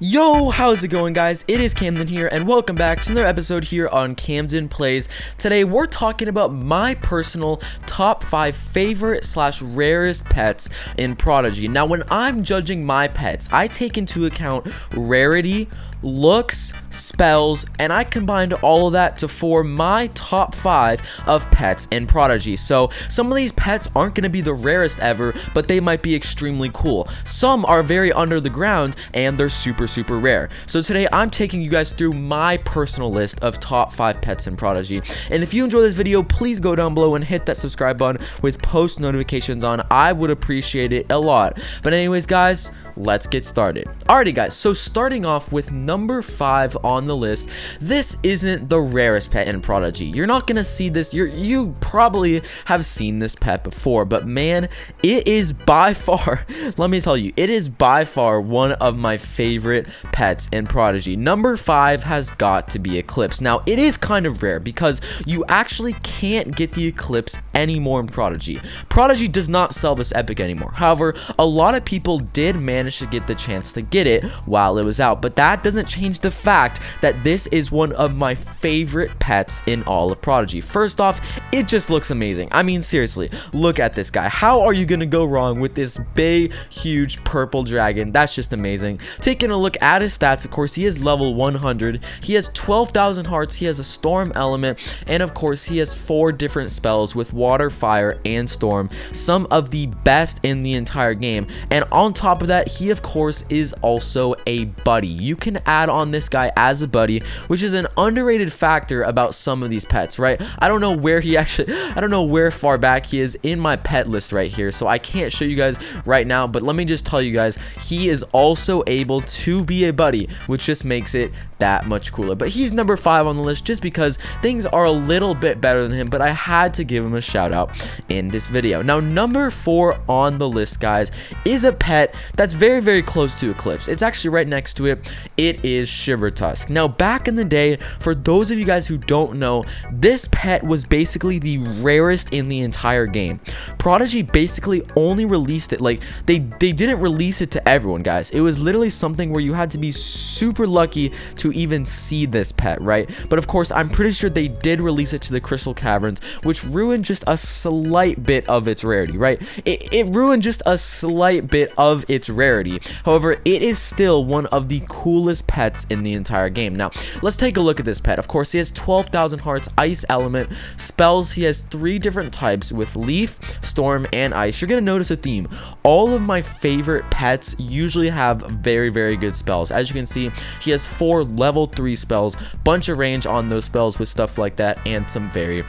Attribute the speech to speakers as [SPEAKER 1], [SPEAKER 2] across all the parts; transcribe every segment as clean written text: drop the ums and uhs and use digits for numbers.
[SPEAKER 1] Yo, how's it going, guys? It is Camden here, and welcome back to another episode here on Camden Plays. Today, we're talking about my personal top 5 favorite / rarest pets in Prodigy. Now, when I'm judging my pets, I take into account rarity, looks, spells, and I combined all of that to form my top 5 of pets in Prodigy. So some of these pets aren't going to be the rarest ever, but they might be extremely cool. Some are very under the ground and they're super rare. So today I'm taking you guys through my personal list of top 5 pets in Prodigy. And if you enjoy this video, please go down below and hit that subscribe button with post notifications on. I would appreciate it a lot. But anyways, guys, let's get started. Alrighty, guys, so starting off with number 5 on the list, this isn't the rarest pet in Prodigy. You're not gonna see this, you probably have seen this pet before, but man, it is by far, let me tell you, it is by far one of my favorite pets in Prodigy. Number 5 has got to be Eclipse. Now, it is kind of rare because you actually can't get the Eclipse anymore in Prodigy. Prodigy does not sell this epic anymore. However, a lot of people did manage to get the chance to get it while it was out, but that doesn't change the fact that this is one of my favorite pets in all of Prodigy. First off, it just looks amazing. I mean, seriously, look at this guy. How are you gonna go wrong with this big, huge purple dragon? That's just amazing. Taking a look at his stats, of course, he is level 100. He has 12,000 hearts. He has a storm element, and of course, he has 4 different spells with water, fire, and storm. Some of the best in the entire game. And on top of that, he of course is also a buddy. You can add on this guy as a buddy, which is an underrated factor about some of these pets, right? I don't know where far back he is in my pet list right here, so I can't show you guys right now, but let me just tell you guys, he is also able to be a buddy, which just makes it that much cooler. But he's number 5 on the list just because things are a little bit better than him, but I had to give him a shout out in this video. Now, number 4 on the list, guys, is a pet that's very close to Eclipse. It's actually right next to it. It is Shiver Tusk. Now, back in the day, for those of you guys who don't know, this pet was basically the rarest in the entire game. Prodigy basically only released it, like they didn't release it to everyone, guys. It was literally something where you had to be super lucky to even see this pet, right? But of course, I'm pretty sure they did release it to the Crystal Caverns, which ruined just a slight bit of its rarity, right? It ruined just a slight bit of its rarity. However, it is still one of the coolest pets in the entire game. Now, let's take a look at this pet. Of course, he has 12,000 hearts, ice element, spells. He has 3 different types with leaf, storm, and ice. You're gonna notice a theme. All of my favorite pets usually have very good spells. As you can see, he has 4 level 3 spells, bunch of range on those spells with stuff like that, and some very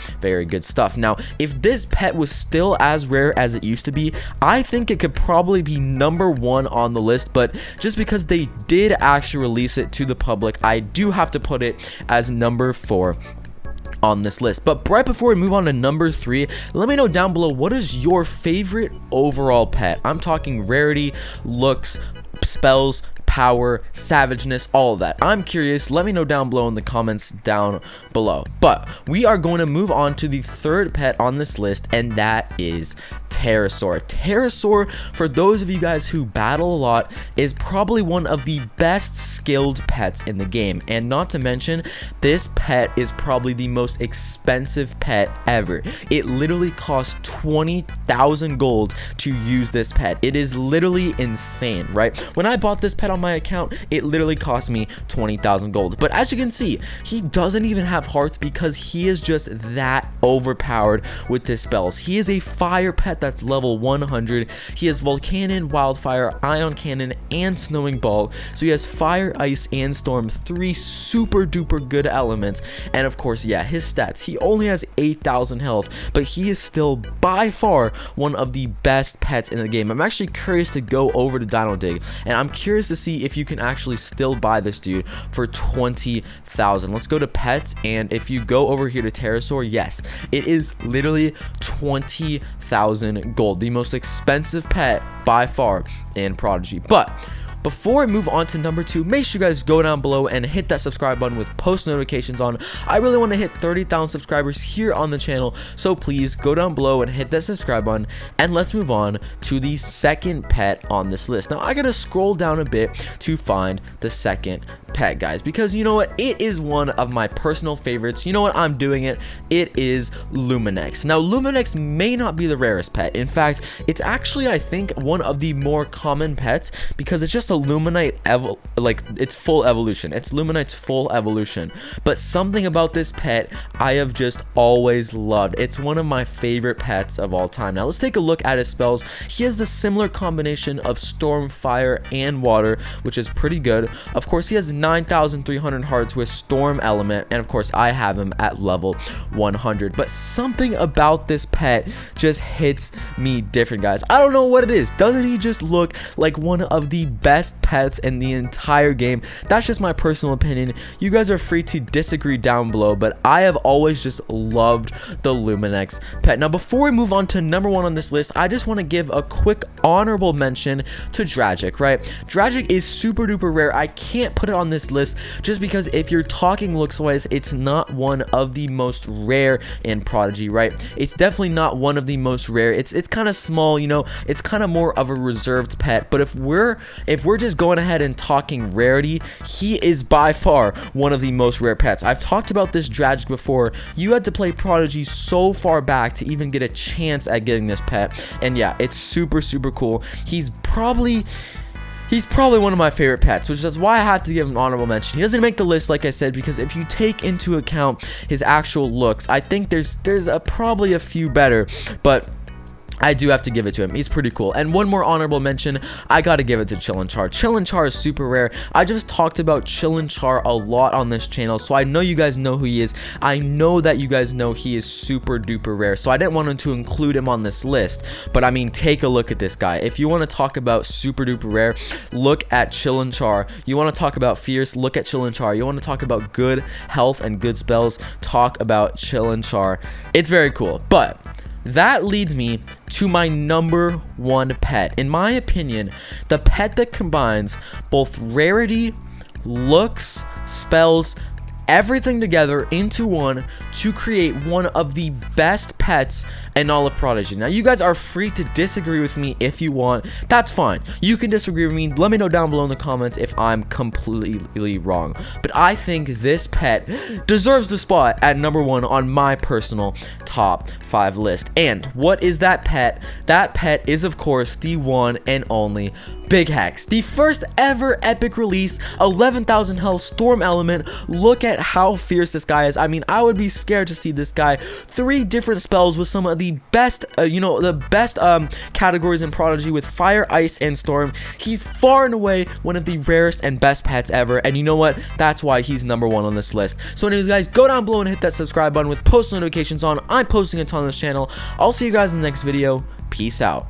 [SPEAKER 1] good stuff. Now, if this pet was still as rare as it used to be, I think it could probably be number 1 on the list, but just because they did actually release it to the public, I do have to put it as number 4 on this list. But right before we move on to number 3, let me know down below, what is your favorite overall pet? I'm talking rarity, looks, spells, power, savageness, all of that. I'm curious. Let me know down below in the comments down below. But we are going to move on to the 3rd pet on this list, and that is Pterosaur. Pterosaur, for those of you guys who battle a lot, is probably one of the best skilled pets in the game. And not to mention, this pet is probably the most expensive pet ever. It literally costs 20,000 gold to use this pet. It is literally insane, right? When I bought this pet on my account, it literally cost me 20,000 gold. But as you can see, he doesn't even have hearts because he is just that overpowered with his spells. He is a fire pet that's level 100. He has Volcanon, Wildfire, Ion Cannon, and Snowing Ball. So he has fire, ice, and storm, 3 super duper good elements. And of course, yeah, his stats. He only has 8,000 health, but he is still by far one of the best pets in the game. I'm actually curious to go over to Dino Dig, and I'm curious to see if you can actually still buy this dude for 20,000. Let's go to pets, and if you go over here to Pterosaur, yes, it is literally 20,000 gold, the most expensive pet by far in Prodigy. But before I move on to number 2, make sure you guys go down below and hit that subscribe button with post notifications on. I really want to hit 30,000 subscribers here on the channel, so please go down below and hit that subscribe button. And let's move on to the second pet on this list. Now I gotta scroll down a bit to find the second pet, guys, because you know what, it is one of my personal favorites. You know what, I'm doing it. It is Luminex. Now Luminex may not be the rarest pet. In fact, it's actually, I think, one of the more common pets because it's just a Luminite it's full evolution. It's Luminite's full evolution. But something about this pet I have just always loved. It's one of my favorite pets of all time. Now let's take a look at his spells. He has the similar combination of storm, fire, and water, which is pretty good. Of course, he has 9,300 hearts with storm element, and of course I have him at level 100. But something about this pet just hits me different, guys. I don't know what it is. Doesn't he just look like one of the best pets in the entire game? That's just my personal opinion. You guys are free to disagree down below, but I have always just loved the Luminex pet. Now before we move on to number 1 on this list, I just want to give a quick honorable mention to Dragic, right? Dragic is super duper rare. I can't put it on this list just because if you're talking looks wise, it's not one of the most rare in Prodigy, right? It's definitely not one of the most rare. It's kind of small, you know, it's kind of more of a reserved pet. But if we're just going ahead and talking rarity, he is by far one of the most rare pets. I've talked about this Dragic before. You had to play Prodigy so far back to even get a chance at getting this pet, and yeah, it's super cool. He's probably one of my favorite pets, which is why I have to give him an honorable mention. He doesn't make the list, like I said, because if you take into account his actual looks, I think there's probably a few better, but I do have to give it to him. He's pretty cool. And one more honorable mention, I gotta give it to Chillinchar. Chillinchar is super rare. I just talked about Chillinchar a lot on this channel, so I know you guys know who he is. I know that you guys know he is super duper rare, so I didn't want to include him on this list. But I mean, take a look at this guy. If you want to talk about super duper rare, look at Chillinchar. You want to talk about fierce, look at Chillinchar. You want to talk about good health and good spells, talk about Chillinchar. It's very cool. But that leads me to my number 1 pet. In my opinion, the pet that combines both rarity, looks, spells, everything together into one to create one of the best pets in all of Prodigy. Now, you guys are free to disagree with me if you want. That's fine. You can disagree with me. Let me know down below in the comments if I'm completely wrong. But I think this pet deserves the spot at number 1 on my personal top 5 list. And what is that pet? That pet is, of course, the one and only Big Hex, the first ever epic release, 11,000 health, storm element. Look at how fierce this guy is. I mean, I would be scared to see this guy. 3 different spells with some of the best, the best categories in Prodigy with fire, ice, and storm. He's far and away one of the rarest and best pets ever. And you know what? That's why he's number 1 on this list. So anyways, guys, go down below and hit that subscribe button with post notifications on. I'm posting a ton on this channel. I'll see you guys in the next video. Peace out.